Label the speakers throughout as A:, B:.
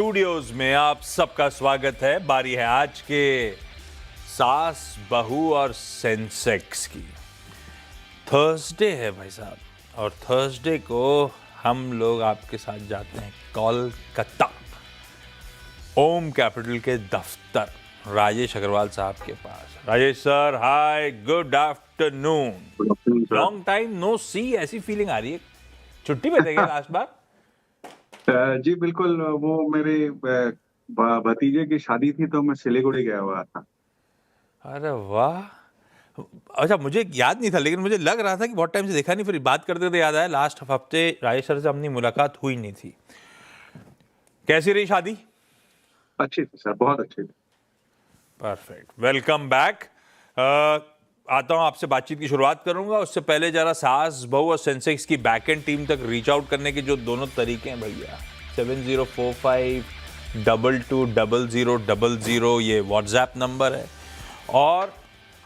A: Studios में आप सबका स्वागत है। बारी है आज के सास बहू और सेंसेक्स की। थर्सडे है भाई साहब, और थर्सडे को हम लोग आपके साथ जाते हैं कोलकाता, ओम कैपिटल के दफ्तर, राजेश अग्रवाल साहब के पास। Rajesh sir, hi, good afternoon. Long time no see, ऐसी फीलिंग आ रही है। छुट्टी पे थे क्या लास्ट बार?
B: जी बिल्कुल, वो मेरे भतीजे की शादी थी तो मैं सिलीगुड़ी गया हुआ था।
A: अरे वाह। अच्छा, मुझे याद नहीं था, लेकिन मुझे लग रहा था कि बहुत टाइम से देखा नहीं। फिर बात करते करते याद आया, लास्ट हफ्ते राजेश सर से अपनी मुलाकात हुई नहीं थी। कैसी रही शादी?
B: अच्छी थी सर, बहुत अच्छी थी।
A: Perfect, welcome back. आता हूँ, आपसे बातचीत की शुरुआत करूंगा। उससे पहले जरा सास बहू और सेंसेक्स की बैकएंड टीम तक रीच आउट करने के जो दोनों तरीके हैं भैया, 7045220000 ये व्हाट्सएप नंबर है, और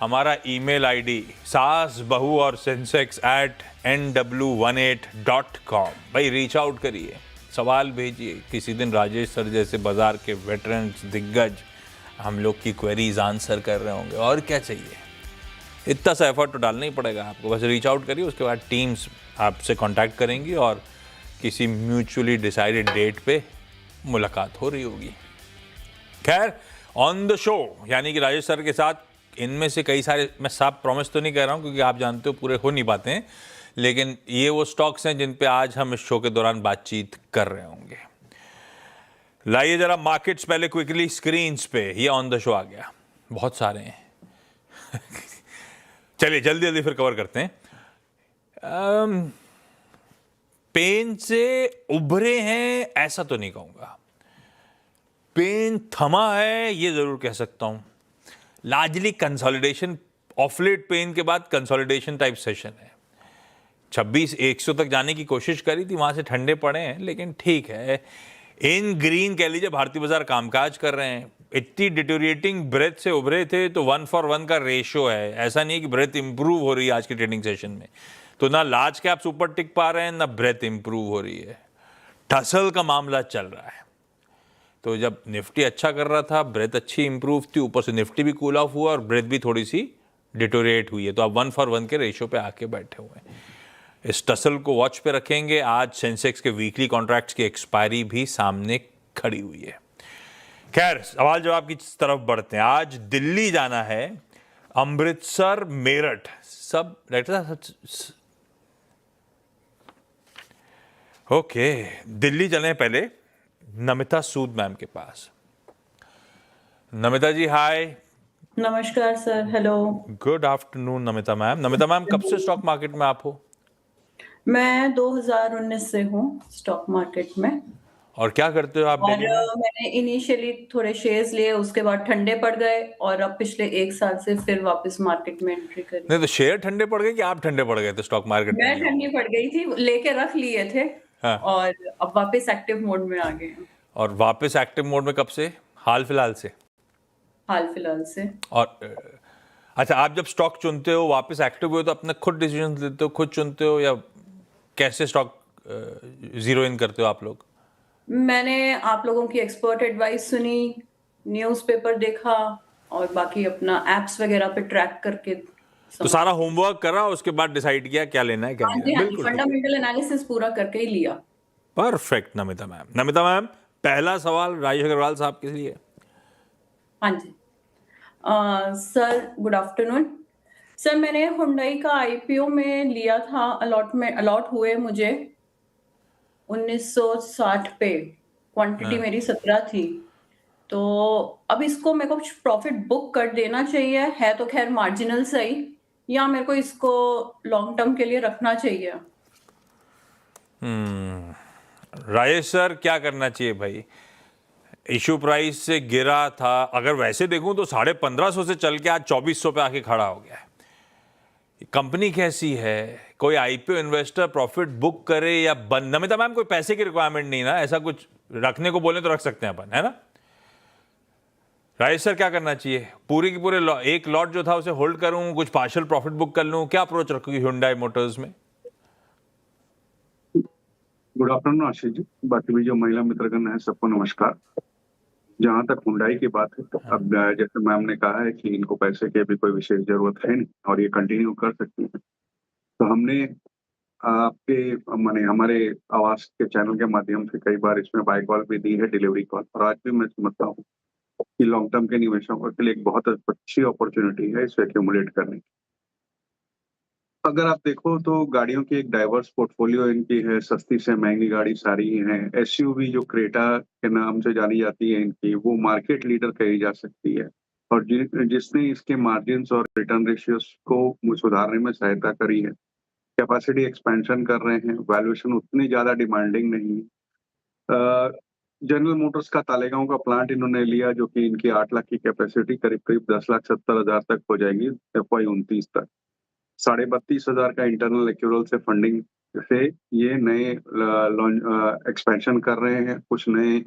A: हमारा ईमेल आईडी सास बहू और सेंसेक्स @nw18.com। भाई रीच आउट करिए, सवाल भेजिए। किसी दिन राजेश सर जैसे बाजार के वेटरन्स दिग्गज हम लोग की क्वेरीज आंसर कर रहे होंगे, और क्या चाहिए। इतना सा एफर्ट तो डालना ही पड़ेगा आपको। बस रीच आउट करिए, उसके बाद टीम्स आपसे कांटेक्ट करेंगी और किसी म्यूचुअली डिसाइडेड डेट पे मुलाकात हो रही होगी। खैर, ऑन द शो यानी कि राजेश सर के साथ इनमें से कई सारे, मैं साफ प्रॉमिस तो नहीं कर रहा हूँ क्योंकि आप जानते हो पूरे हो नहीं पाते हैं, लेकिन ये वो स्टॉक्स हैं जिन पे आज हम इस शो के दौरान बातचीत कर रहे होंगे। लाइए जरा मार्केट्स पहले क्विकली स्क्रीन्स पे। ये ऑन द शो आ गया, बहुत सारे हैं। चलिए जल्दी जल्दी फिर कवर करते हैं। पेन से उभरे हैं ऐसा तो नहीं कहूंगा, पेन थमा है ये जरूर कह सकता हूं। लार्जली कंसोलिडेशन, ऑफलेट पेन के बाद कंसोलिडेशन टाइप सेशन है। 26,100 तक जाने की कोशिश करी थी, वहां से ठंडे पड़े हैं, लेकिन ठीक है। इन ग्रीन कह लीजिए, भारतीय बाजार कामकाज कर रहे हैं। इतनी डिटोरिएटिंग ब्रेथ से उभरे थे तो 1:1 का रेशियो है। ऐसा नहीं है कि ब्रेथ इंप्रूव हो रही है आज के ट्रेडिंग सेशन में। तो ना लार्ज कैप्स ऊपर टिक पा रहे हैं, ना ब्रेथ इंप्रूव हो रही है। टसल का मामला चल रहा है। तो जब निफ्टी अच्छा कर रहा था, ब्रेथ अच्छी इंप्रूव थी, ऊपर से निफ्टी भी कूल ऑफ हुआ और ब्रेथ भी थोड़ी सी डिटोरिएट हुई है। तो अब 1:1 के रेशियो पे आके बैठे हुए हैं। इस टसल को वॉच पे रखेंगे। आज सेंसेक्स के वीकली कॉन्ट्रैक्ट्स की एक्सपायरी भी सामने खड़ी हुई है। खैर, सवाल जवाब की तरफ बढ़ते हैं। आज दिल्ली जाना है, अमृतसर, मेरठ, सब ओके। दिल्ली चले पहले नमिता सूद मैम के पास। नमिता जी, हाय।
C: नमस्कार sir, hello.
A: Good afternoon Namita ma'am. Namita ma'am, कब से स्टॉक मार्केट में आप हो?
C: मैं 2019 से हूँ स्टॉक मार्केट में।
A: और क्या करते हो आप
C: और
A: दिल्ली में?
C: मैंने इनिशियली थोड़े शेयर्स लिए, उसके बाद ठंडे पड़ गए, और अब पिछले 1 साल से फिर वापस मार्केट में एंट्री करी।
A: नहीं तो शेयर ठंडे पड़ गए कि आप ठंडे पड़ गए थे स्टॉक मार्केट
C: मैं
A: में?
C: ठंडी पड़ गई थी, लेके रख लिए थे।
A: हाँ।
C: और अब वापस एक्टिव मोड में आ गए हैं।
A: और वापस एक्टिव मोड में कब से? हाल फिलहाल से?
C: हाल फिलहाल से।
A: और अच्छा, आप जब स्टॉक चुनते हो, वापस एक्टिव हुए, तो अपने खुद डिसीजन लेते हो, खुद चुनते हो, या कैसे स्टॉक जीरो इन करते हो आप लोग?
C: मैंने आप लोगों की एक्सपर्ट एडवाइस सुनी, न्यूज़पेपर देखा, और बाकी अपना एप्स वगैरह पे ट्रैक करके
A: तो सारा होमवर्क करा, उसके बाद डिसाइड किया क्या लेना है क्या
C: हाँ
A: नहीं
C: जी,
A: है।
C: हाँ जी,
A: बिल्कुल
C: फंडामेंटल एनालिसिस पूरा करके ही लिया।
A: Perfect Namita ma'am. Namita ma'am, पहला सवाल राजेश अग्रवाल साहब के लिए।
C: हाँ जी। Sir, good afternoon. सर, मैंने हुंडई का आईपीओ में लिया था, अलॉट हुए मुझे 1960 पे। क्वांटिटी मेरी 17 थी। तो अब इसको मेरे को प्रॉफिट बुक कर देना चाहिए, है तो खैर मार्जिनल सही, या मेरे को इसको लॉन्ग टर्म के लिए रखना चाहिए?
A: राजेश सर, क्या करना चाहिए भाई? इशू प्राइस से गिरा था, अगर वैसे देखूं तो 1550 से चल के आज 2400 पे आके खड़ा हो गया है। कंपनी कैसी है? कोई आईपीओ इन्वेस्टर प्रॉफिट बुक करे या बंद? नमिता मैम, कोई पैसे की रिक्वायरमेंट नहीं ना, ऐसा कुछ रखने को बोले तो रख सकते हैं अपन, है ना? राजेश सर, क्या करना चाहिए? पूरी की पूरे एक लॉट जो था उसे होल्ड करूं, कुछ पार्शियल प्रॉफिट बुक कर लूं, क्या अप्रोच रखूंगी हुंडई मोटर्स में?
B: गुड आफ्टरनून आशीष जी, बाकी भी जो महिला मित्रगण है सबको नमस्कार। जहां तक हुंडई की बात है तो अब जैसे मैम ने कहा है कि इनको पैसे की अभी कोई विशेष जरूरत है नहीं और ये कंटिन्यू कर सकती है, तो हमने आपके माने हमारे आवास के चैनल के माध्यम से कई बार इसमें बाय कॉल भी दी है, डिलीवरी कॉल, और आज भी मैं समझता हूँ कि लॉन्ग टर्म के निवेशकों के लिए एक बहुत अच्छी अपॉर्चुनिटी है इसे एक्यूमुलेट करने की। अगर आप देखो तो गाड़ियों की एक डाइवर्स पोर्टफोलियो इनकी है, सस्ती से महंगी गाड़ी सारी ही है। एसयूवी जो क्रेटा के नाम से जानी जाती है इनकी, वो मार्केट लीडर कही जा सकती है, और जिसने इसके मार्जिन्स और रिटर्न रेशियोज को सुधारने में सहायता करी है। कैपेसिटी एक्सपेंशन कर रहे हैं, वैल्यूएशन उतनी ज्यादा डिमांडिंग नहीं है। जनरल मोटर्स का तालेगांव का प्लांट इन्होंने लिया, जो कि इनकी 8 लाख की कैपेसिटी करीब करीब 10,70,000 तक हो जाएगी FY 29 तक। 32,500 का इंटरनल एक्यूरल से फंडिंग से ये नए एक्सपेंशन कर रहे हैं, कुछ नए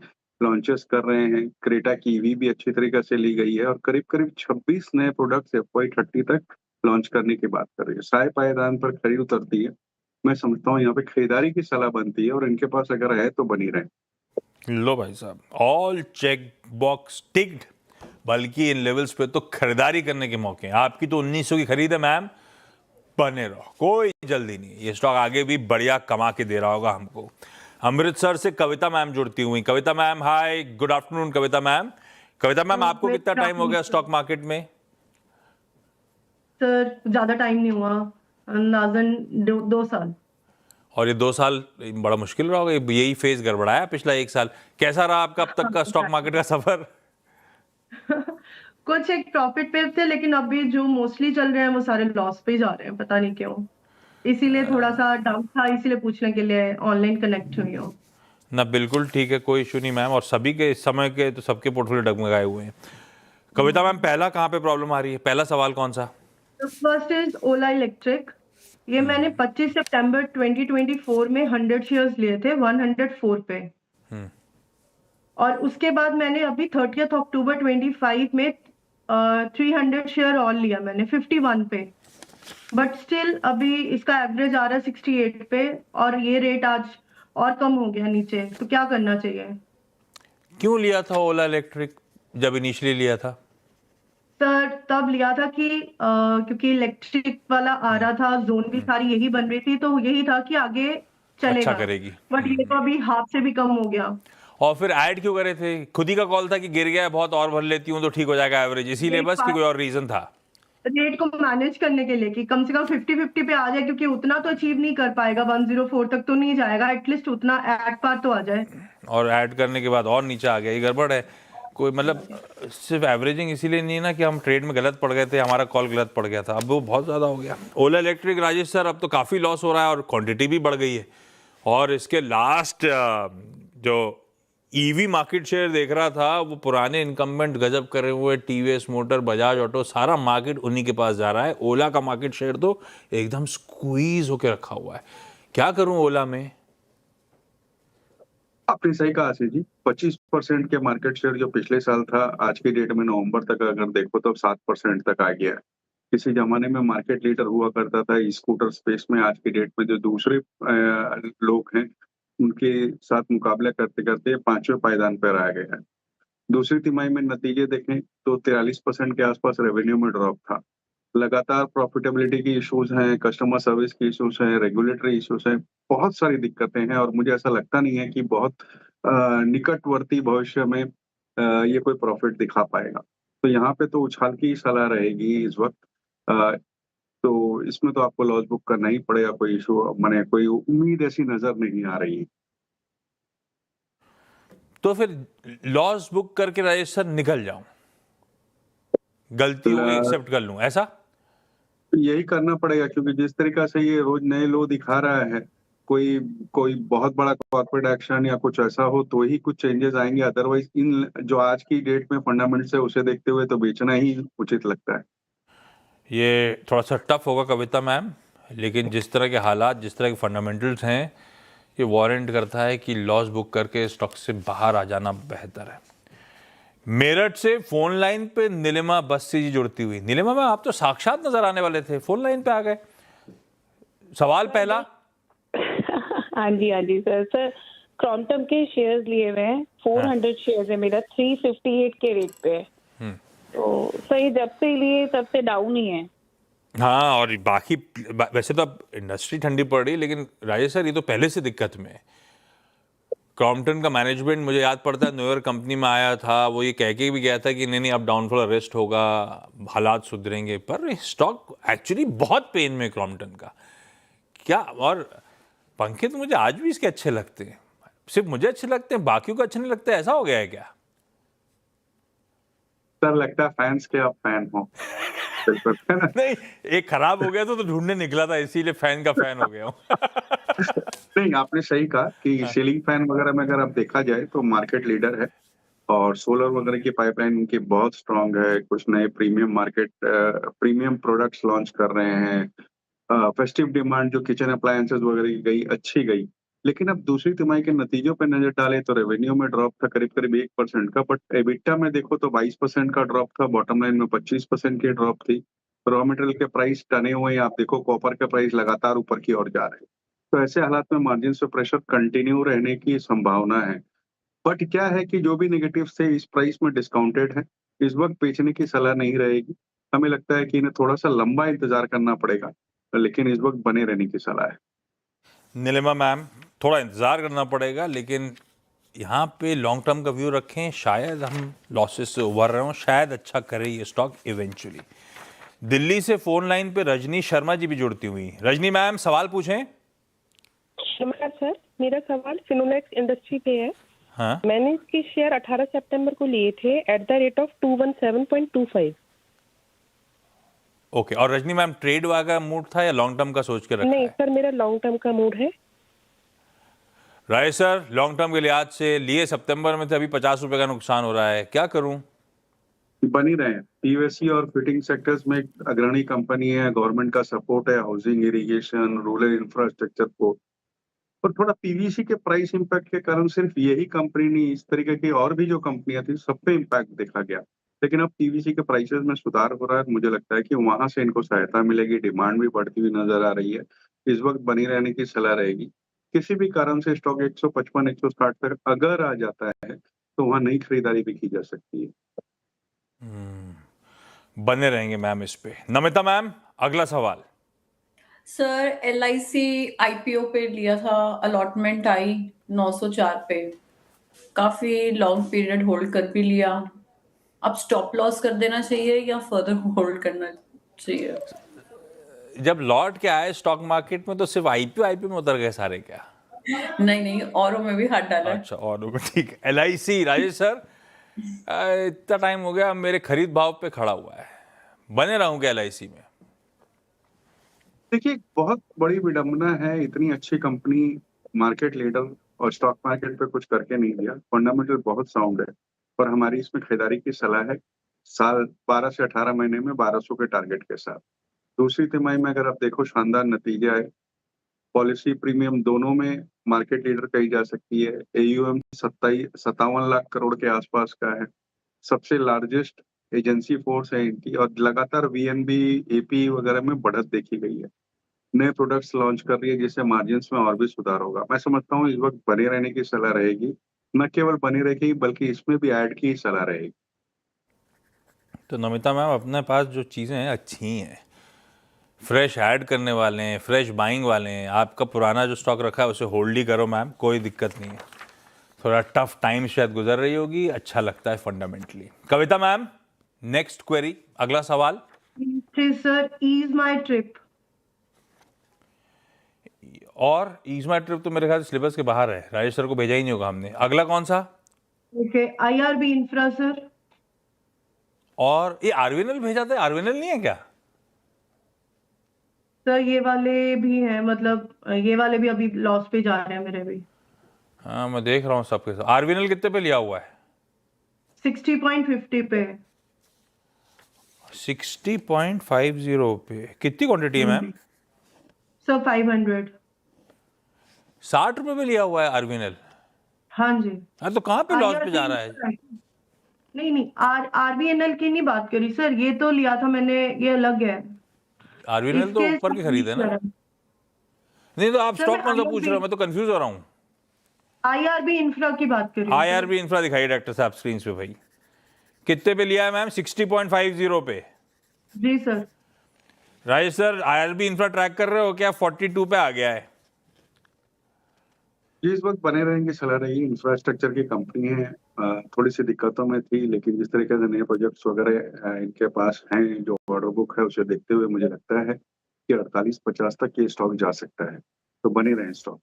B: लॉन्चेस कर रहे हैं। क्रेटा की ईवी भी अच्छी तरीके से ली गई है और करीब करीब 26 नए प्रोडक्ट्स FY 30 तक लॉन्च करने की बात कर रही है। साय पायदान पर खरी उतरती है। मैं समझता हूँ यहाँ पे खरीदारी की सलाह बनती है, और इनके पास अगर है तो बनी रहे।
A: लो भाई साहब, ऑल चेक बॉक्स टिक्ड, बल्कि इन लेवल्स पे तो खरीदारी करने के मौके हैं। आपकी तो 1900 की खरीद है मैम, बने रहो, कोई जल्दी नहीं। ये स्टॉक आगे भी बढ़िया कमा के दे रहा होगा हमको। अमृतसर से कविता मैम जुड़ती हुई। कविता मैम, हाय, गुड आफ्टरनून कविता मैम। कविता मैम, आपको कितना टाइम हो गया स्टॉक मार्केट में?
D: सर ज्यादा टाइम नहीं हुआ, अंदाजन 2 साल।
A: और ये 2 साल बड़ा मुश्किल रहा होगा, यही फेज गड़बड़ाया पिछला 1 साल। कैसा रहा आपका अब तक का स्टॉक मार्केट का सफर?
D: कुछ एक प्रॉफिट पे थे, लेकिन अभी जो मोस्टली चल रहे हैं वो सारे लॉस पे जा रहे हैं, पता नहीं क्यों। इसीलिए थोड़ा सा डाउट था, इसीलिए पूछने के लिए ऑनलाइन कनेक्ट हुई हूँ।
A: ना बिल्कुल ठीक है, कोई इशू नहीं मैम। और सभी के इस समय के तो सबके पोर्टफोलियो डगमगाए हुए हैं। कविता मैम, पहला कहाँ पे प्रॉब्लम आ रही है? पहला सवाल कौन सा?
D: First is Ola electric. ये मैंने 25 सितंबर 2024 में 100 शेयर्स लिए थे 104 पे, और उसके बाद मैंने अभी 30 अक्टूबर 25 में 300 शेयर और लिया मैंने 51 पे, बट स्टिल अभी इसका एवरेज आ रहा है 68 पे, और ये रेट आज और कम हो गया नीचे। तो क्या करना चाहिए?
A: क्यों लिया था ओला इलेक्ट्रिक जब इनिशियली लिया था?
D: सर तब लिया था कि क्योंकि इलेक्ट्रिक वाला आ रहा था, जोन भी सारी यही बन रही थी, तो यही था कि आगे चलेगा,
A: अच्छा करेगी।
D: बट ये तो अभी हाफ से भी कम हो गया।
A: और फिर ऐड क्यों करे थे? खुद ही का कॉल था कि गिर गया है बहुत, और भर लेती हूँ तो ठीक हो जाएगा एवरेज, इसीलिए बस, कि कोई और रीजन था?
D: रेट को मैनेज करने के लिए कि कम से कम 50-50 पे आ जाए, क्योंकि उतना तो अचीव नहीं कर पाएगा, 104 तक तो नहीं जाएगा, एटलीस्ट उतना एट पार तो आ जाए।
A: और ऐड करने के बाद और नीचे आ गया, ये गड़बड़ है। कोई मतलब सिर्फ एवरेजिंग इसीलिए नहीं है ना कि हम ट्रेड में गलत पड़ गए थे, हमारा कॉल गलत पड़ गया था, अब वो बहुत ज़्यादा हो गया। ओला इलेक्ट्रिक राजेश सर, अब तो काफ़ी लॉस हो रहा है और क्वांटिटी भी बढ़ गई है। और इसके लास्ट जो ईवी मार्केट शेयर देख रहा था, वो पुराने इनकम्बेंट गजब करे हुए टीवीएस मोटर, बजाज ऑटो, सारा मार्केट उन्हीं के पास जा रहा है। ओला का मार्केट शेयर तो एकदम स्क्वीज होकर रखा हुआ है। क्या करूं ओला में?
B: आपने सही कहा आशीष जी, 25% के मार्केट शेयर जो पिछले साल था, आज की डेट में नवंबर तक अगर देखो तो 7% तक आ गया है। किसी जमाने में मार्केट लीडर हुआ करता था स्कूटर स्पेस में, आज की डेट में जो दूसरे लोग हैं उनके साथ मुकाबला करते करते 5वें पायदान पर आ गया है। दूसरी तिमाही में नतीजे देखें तो 43% के आसपास रेवेन्यू में ड्रॉप था। लगातार प्रॉफिटेबिलिटी की इश्यूज हैं, कस्टमर सर्विस की इश्यूज हैं, रेगुलेटरी इश्यूज हैं, बहुत सारी दिक्कतें हैं, और मुझे ऐसा लगता नहीं है कि बहुत निकटवर्ती भविष्य में ये कोई प्रॉफिट दिखा पाएगा। तो यहाँ पे तो उछाल की सलाह रहेगी इस वक्त। तो इसमें तो आपको लॉस बुक करना ही पड़ेगा, कोई इशू माने कोई उम्मीद ऐसी नजर नहीं आ रही है।
A: तो फिर लॉस बुक करके राजेश सर निकल जाऊं, गलती हो एक्सेप्ट कर लूं, ऐसा?
B: यही करना पड़ेगा, क्योंकि जिस तरीका से ये रोज नए लो दिखा रहा है, कोई कोई बहुत बड़ा कॉर्पोरेट एक्शन या कुछ ऐसा हो तो ही कुछ चेंजेस आएंगे। अदरवाइज इन जो आज की डेट में फंडामेंट्स है उसे देखते हुए तो बेचना ही उचित लगता है।
A: ये थोड़ा सा टफ होगा कविता मैम, लेकिन जिस तरह के हालात, जिस तरह के फंडामेंटल्स हैं, ये वारंट करता है कि लॉस बुक करके स्टॉक से बाहर आ जाना बेहतर है। मेरठ से फोन लाइन पे नीलिमा बस्सी जी जुड़ती हुई। नीलिमा मैम, आप तो साक्षात नजर आने वाले थे, फोन लाइन पे आ गए। सवाल पहला,
E: हाँ जी सर। सर क्रॉम्पटन के शेयर्स लिए हुए हैं, 400 शेयर्स है मेरा, 358 के रेट पे है। तो सही जब से लिए तब से डाउन ही है।
A: हाँ, और बाकी वैसे तो अब इंडस्ट्री ठंडी पड़ रही है, लेकिन राजेश सर ये तो पहले से दिक्कत में है। क्रॉम्पटन का मैनेजमेंट मुझे याद पड़ता है, न्यू ईयर कंपनी में आया था, वो ये कह के भी गया था कि नहीं अब डाउनफॉल अरेस्ट होगा, हालात सुधरेंगे, पर स्टॉक एक्चुअली बहुत पेन में क्रॉम्पटन का क्या। और पंखे तो मुझे आज भी इसके अच्छे लगते हैं, सिर्फ मुझे अच्छे लगते हैं, बाकियों को अच्छे नहीं लगते, ऐसा हो गया है क्या?
B: सर लगता है फैंस के आप फैन हो।
A: नहीं, एक खराब हो गया तो ढूंढने निकला था, इसीलिए फैन का फैन हो गया हूँ।
B: नहीं, आपने सही कहा कि सीलिंग फैन वगैरह में अगर आप देखा जाए तो मार्केट लीडर है, और सोलर वगैरह की पाइपलाइन उनकी बहुत स्ट्रांग है। कुछ नए प्रीमियम प्रोडक्ट्स लॉन्च कर रहे हैं। फेस्टिव डिमांड जो किचन अप्लायंसेस वगैरह की गई, अच्छी गई। लेकिन अब दूसरी तिमाही के नतीजों पर नजर डालें तो रेवेन्यू में ड्रॉप था करीब 1% का, बट एबिटा में देखो तो 22% का ड्रॉप था, बॉटम लाइन में 25% की ड्रॉप थी। रॉ मटेरियल के प्राइस टने हुए हैं, आप देखो कॉपर का प्राइस लगातार ऊपर की ओर जा रहे हैं। तो ऐसे हालात में मार्जिन पे प्रेशर कंटिन्यू रहने की संभावना है। बट क्या है कि जो भी नेगेटिव थे इस प्राइस में डिस्काउंटेड है, इस वक्त बेचने की सलाह नहीं रहेगी। हमें लगता है कि इन्हें थोड़ा सा लंबा इंतजार करना पड़ेगा, लेकिन इस वक्त बने रहने की सलाह है।
A: नीलिमा मैम, थोड़ा इंतजार करना पड़ेगा, लेकिन यहाँ पे लॉन्ग टर्म का व्यू रखें, शायद हम लॉसेस से उभर रहे हों, शायद अच्छा करे ये स्टॉक इवेंचुअली। दिल्ली से फोन लाइन पे रजनी शर्मा जी भी जुड़ती हुई। रजनी मैम, सवाल पूछें।
E: नमस्कार सर, मेरा सवाल फिनोलेक्स इंडस्ट्री पे है।
A: हाँ,
E: मैंने इसके शेयर 18 सितंबर को लिए थे at the rate of 217.25।
A: Okay. और रजनी मैम, ट्रेड वाला मूड था या लॉन्ग टर्म का सोच के रखा
E: नहीं
A: है?
E: सर, मेरा लॉन्ग टर्म का मूड है।
A: राय सर, लॉन्ग टर्म के लिहाज से लिए सितंबर में थे, अभी 50 रुपए का नुकसान हो रहा है, क्या करूं?
B: बनी रहे। पीवीसी और फिटिंग सेक्टर्स में एक अग्रणी कंपनी है, गवर्नमेंट का सपोर्ट है हाउसिंग, इरिगेशन, रूरल इंफ्रास्ट्रक्चर को। और थोड़ा पीवीसी के प्राइस इंपैक्ट के कारण सिर्फ यही कंपनी नहीं, इस तरीके की और भी जो कंपनियां थी सब पे इम्पैक्ट देखा गया। लेकिन अब पीवीसी के प्राइसेस में सुधार हो रहा है, मुझे लगता है कि वहां से इनको सहायता मिलेगी, डिमांड भी बढ़ती हुई नजर आ रही है। इस वक्त बनी रहने की सलाह रहेगी। किसी भी कारण से स्टॉक 155 160 तक अगर आ जाता है तो वहां नई खरीदारी भी की जा सकती है।
A: बने रहेंगे मैम इस पे। नमिता मैम, अगला सवाल।
C: सर LIC IPO पे लिया था, अलॉटमेंट आई 904 पे, काफी लॉन्ग पीरियड होल्ड कर भी लिया। अब स्टॉप लॉस कर देना चाहिए या फर्दर होल्ड करना चाहिए?
A: जब लौट के आए स्टॉक मार्केट में तो सिर्फ आईपीओ में उतर गए सारे क्या?
C: नहीं, औरों में भी हाथ डाला है।
A: अच्छा, और ठीक है। LIC, राजेश सर, इतना टाइम हो गया, अब मेरे खरीद भाव पे खड़ा हुआ है, बने रहूं क्या LIC में?
B: देखिए, बहुत बड़ी विडंबना है, इतनी अच्छी कंपनी, मार्केट लीडर, और स्टॉक मार्केट पे कुछ करके नहीं दिया। फंडामेंटल बहुत साउंड है, पर हमारी इसमें खरीदारी की सलाह है साल 12 से 18 महीने में 1200 के टारगेट के साथ। दूसरी तिमाही में अगर आप देखो शानदार नतीजे आए, पॉलिसी प्रीमियम दोनों में मार्केट लीडर कही जा सकती है। AUM 57 लाख करोड़ के आसपास का है, सबसे लार्जेस्ट एजेंसी फोर्स है इनकी, और लगातार VNB AP वगैरह में बढ़त देखी गई है। नए प्रोडक्ट्स लॉन्च कर रही है जिससे मार्जिन्स में और भी सुधार होगा। मैं समझता हूँ इस वक्त बने रहने की सलाह रहेगी, न केवल बनी रहेगी बल्कि इसमें भी ऐड की सलाह रहेगी।
A: तो नमिता मैम, अपने पास जो चीज़ें हैं अच्छी हैं, फ्रेश ऐड करने वाले हैं, फ्रेश बाइंग वाले हैं। आपका पुराना जो स्टॉक रखा है उसे होल्ड ही करो मैम, कोई दिक्कत नहीं है। थोड़ा टफ टाइम शायद गुजर रही होगी, अच्छा लगता है फंडामेंटली। कविता मैम, नेक्स्ट क्वेरी, अगला सवाल।
D: सर, ईज माई ट्रिप।
A: और ईज माई ट्रिप तो मेरे ख्याल से सिलेबस के बाहर है, राजेश सर को भेजा ही नहीं होगा हमने। अगला कौन सा?
D: Okay, IRB infra sir.
A: और ये आरवीएनएल भेजा था, आरवीएनएल नहीं है क्या?
D: सर ये वाले भी हैं, मतलब ये वाले भी अभी लॉस पे जा रहे हैं मेरे भी।
A: हाँ, मैं देख रहा हूँ सबके साथ। आरवीएनएल कितने पे लिया हुआ है?
D: 60.50 पे।
A: 60.50 पे। कितनी क्वांटिटी है मैम?
D: सर 500।
A: 60 रुपए पे लिया हुआ है आरवीएनएल।
D: हाँ जी।
A: हाँ, तो कहाँ पे लॉस पे
D: IRB
A: जा रहा है?
D: नहीं, RBNL की नहीं बात करी सर, ये तो लिया था मैंने, ये अलग है।
A: आरवीएनएल तो
D: इसके
A: ऊपर की खरीद है ना। नहीं तो आप
D: सर,
A: स्टॉक
D: मैं
A: कौन सा पूछ रहे हो, मैं तो कंफ्यूज हो रहा हूँ।
D: IRB इंफ्रा की बात कर रही हूँ।
A: IRB इंफ्रा दिखाइए डॉक्टर साहब स्क्रीन पे भाई, कितने पे लिया है मैम? 60.50 पे।
D: जी सर।
A: Rajesh sir, IRB infra track कर रहे हो क्या? 42 पे आ गया है।
B: ये इस वक्त बने रहेंगे, चला रही इंफ्रास्ट्रक्चर की कंपनी है। थोड़ी सी दिक्कतों में थी, लेकिन जिस तरीके से नए प्रोजेक्ट्स वगैरह इनके पास हैं, जो ऑर्डर बुक है उसे देखते हुए मुझे लगता है कि 48-50 तक ये स्टॉक जा सकता है, तो बने रहें स्टॉक।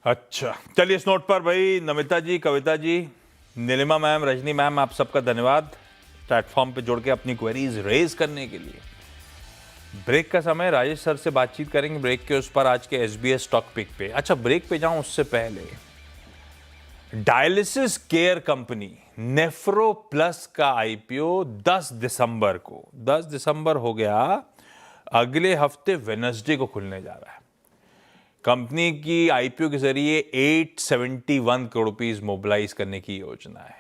A: अच्छा, चलिए इस नोट पर भाई नमिता जी, कविता जी, नीलिमा मैम, रजनी मैम, आप सबका धन्यवाद प्लेटफॉर्म पे जुड़ के अपनी क्वेरीज रेज करने के लिए। ब्रेक का समय, राजेश सर से बातचीत करेंगे ब्रेक के उस पर आज के SBS स्टॉक पिक पे। अच्छा, ब्रेक पे जाऊं उससे पहले, dialysis care company nephro plus का IPO 10 दिसंबर को, 10 दिसंबर हो गया, अगले हफ्ते वेडनेसडे को खुलने जा रहा है। कंपनी की IPO के जरिए 871 करोड़ रुपीस मोबिलाइज करने की योजना है।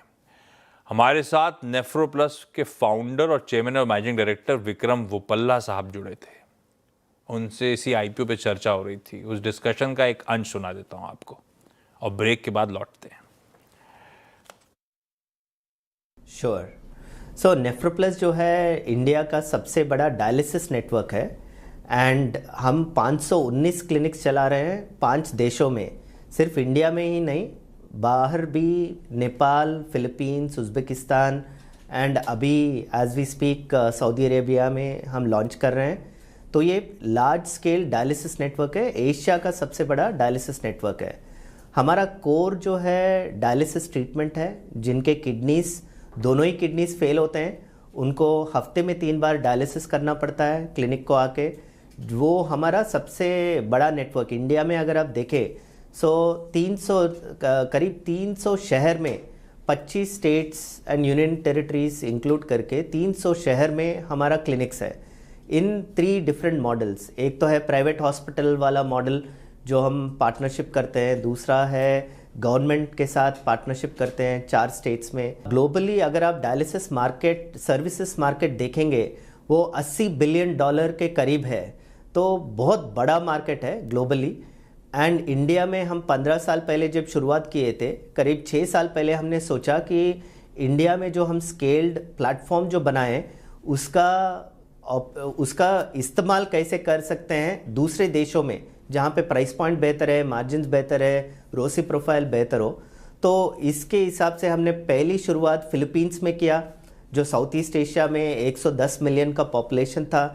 A: हमारे साथ नेफ्रो प्लस के फाउंडर और चेयरमैन और मैनेजिंग डायरेक्टर विक्रम वोपल्ला साहब जुड़े थे। उनसे इसी IPO पे चर्चा हो रही थी। उस डिस्कशन का एक अंश सुना देता हूं आपको और ब्रेक के बाद लौटते हैं।
F: श्योर। सो नेफ्रोप्लस जो है इंडिया का सबसे बड़ा डायलिसिस नेटवर्क है एंड हम 519 क्लिनिक्स चला रहे हैं 5 देशों में, सिर्फ इंडिया में ही नहीं, बाहर भी, नेपाल, फिलीपींस, उज़्बेकिस्तान एंड अभी as we speak Saudi Arabia में हम लॉन्च कर रहे हैं। तो ये लार्ज स्केल डायलिसिस नेटवर्क है, एशिया का सबसे बड़ा डायलिसिस नेटवर्क है। हमारा कोर जो है डायलिसिस ट्रीटमेंट है, जिनके किडनीज, दोनों ही किडनीज फेल होते हैं, उनको हफ्ते में 3 बार डायलिसिस करना पड़ता है क्लिनिक को आके। वो हमारा सबसे बड़ा नेटवर्क इंडिया में अगर आप देखें, सो 300 करीब 300 शहर में, 25 states and union territories include करके 300 शहर में हमारा क्लिनिक्स है इन 3 डिफरेंट मॉडल्स। एक तो है प्राइवेट हॉस्पिटल वाला मॉडल जो हम पार्टनरशिप करते हैं, दूसरा है गवर्नमेंट के साथ पार्टनरशिप करते हैं 4 स्टेट्स में। ग्लोबली अगर आप डायलिसिस मार्केट, सर्विसेज मार्केट देखेंगे, वो $80 बिलियन के करीब है, तो बहुत बड़ा मार्केट है ग्लोबली। एंड इंडिया में हम 15 साल पहले जब शुरुआत किए थे, करीब 6 साल पहले हमने सोचा कि इंडिया में जो हम स्केल्ड प्लेटफॉर्म जो बनाएं, उसका इस्तेमाल कैसे कर सकते हैं दूसरे देशों में जहाँ पे प्राइस पॉइंट बेहतर है, मार्जिन्स बेहतर है, रोसी प्रोफाइल बेहतर हो। तो इसके हिसाब से हमने पहली शुरुआत फिलीपींस में किया, जो साउथ ईस्ट एशिया में 110 मिलियन का पॉपुलेशन था,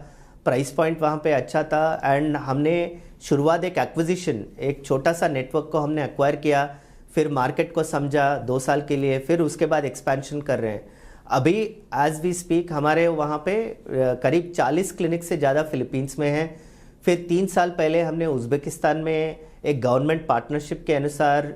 F: प्राइस पॉइंट वहाँ पे अच्छा था। एंड हमने शुरुआत एक एक्विजिशन, एक छोटा सा नेटवर्क को हमने एक्वायर किया, फिर मार्केट को समझा 2 साल के लिए, फिर उसके बाद एक्सपेंशन कर रहे हैं। अभी एज वी स्पीक हमारे वहाँ पे करीब 40 क्लिनिक से ज़्यादा फिलीपींस में हैं। फिर 3 साल पहले हमने उज़्बेकिस्तान में एक गवर्नमेंट पार्टनरशिप के अनुसार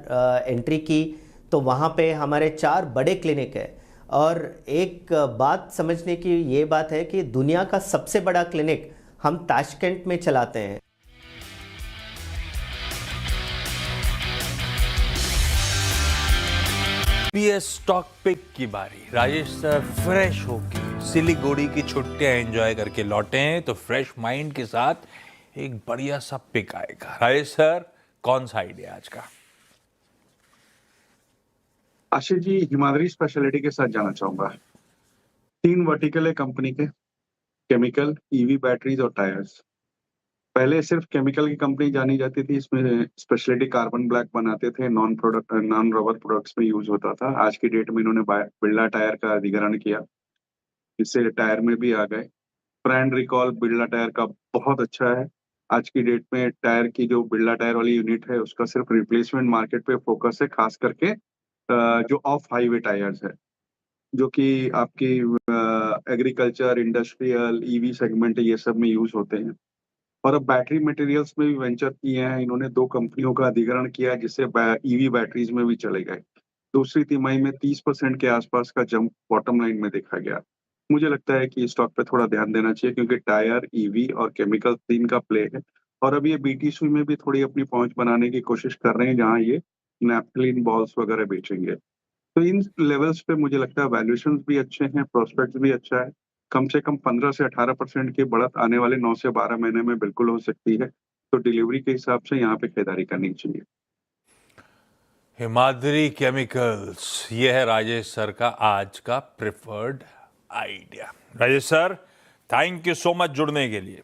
F: एंट्री की, तो वहाँ पे हमारे 4 बड़े क्लिनिक है। और एक बात समझने की ये बात है कि दुनिया का सबसे बड़ा क्लिनिक हम ताशकेंट में चलाते हैं।
A: PS स्टॉक पिक की बारी। राजेश सर फ्रेश होके सिलीगुड़ी की छुट्टियां एंजॉय करके लौटे हैं, तो फ्रेश माइंड के साथ एक बढ़िया सा पिक आएगा। राजेश सर, कौन सा आइडिया आज का?
B: आशीष जी, हिमाद्री स्पेशलिटी के साथ जाना चाहूंगा। 3 वर्टिकल है कंपनी के, केमिकल, EV बैटरीज और टायर्स। पहले सिर्फ केमिकल की कंपनी जानी जाती थी, इसमें स्पेशलिटी कार्बन ब्लैक बनाते थे, नॉन रबर प्रोडक्ट्स में यूज होता था। आज की डेट में इन्होंने बिरला टायर का अधिग्रहण किया, इससे टायर में भी आ गए। ब्रांड रिकॉल बिरला टायर का बहुत अच्छा है। आज की डेट में टायर की जो बिरला टायर वाली यूनिट है, उसका सिर्फ रिप्लेसमेंट मार्केट पे फोकस है, खास करके जो ऑफ हाईवे टायर्स है, जो कि आपकी एग्रीकल्चर, इंडस्ट्रियल, EV सेगमेंट, ये सब में यूज होते हैं। और अब बैटरी मटेरियल्स में भी वेंचर किए हैं इन्होंने। 2 कंपनियों का अधिग्रहण किया है, जिससे EV बैटरीज में भी चले गए। दूसरी तिमाही में 30% के आसपास का जंप बॉटम लाइन में देखा गया। मुझे लगता है कि स्टॉक पे थोड़ा ध्यान देना चाहिए, क्योंकि टायर, EV और केमिकल 3 का प्ले है। और अब ये BTC में भी थोड़ी अपनी पहुंच बनाने की कोशिश कर रहे हैं, जहां ये नैप्थलीन बॉल्स वगैरह बेचेंगे। तो इन लेवल्स पे मुझे लगता है वैल्यूएशन भी अच्छे हैं, प्रोस्पेक्ट भी अच्छा है। कम से कम 15 से 18% की बढ़त आने वाले 9 से 12 महीने में बिल्कुल हो सकती है। तो डिलीवरी के हिसाब से यहाँ पे खरीदारी करनी चाहिए।
A: हिमाद्री केमिकल्स, ये है राजेश सर का आज का preferred idea. Rajesh sir, thank you so much जुड़ने के लिए।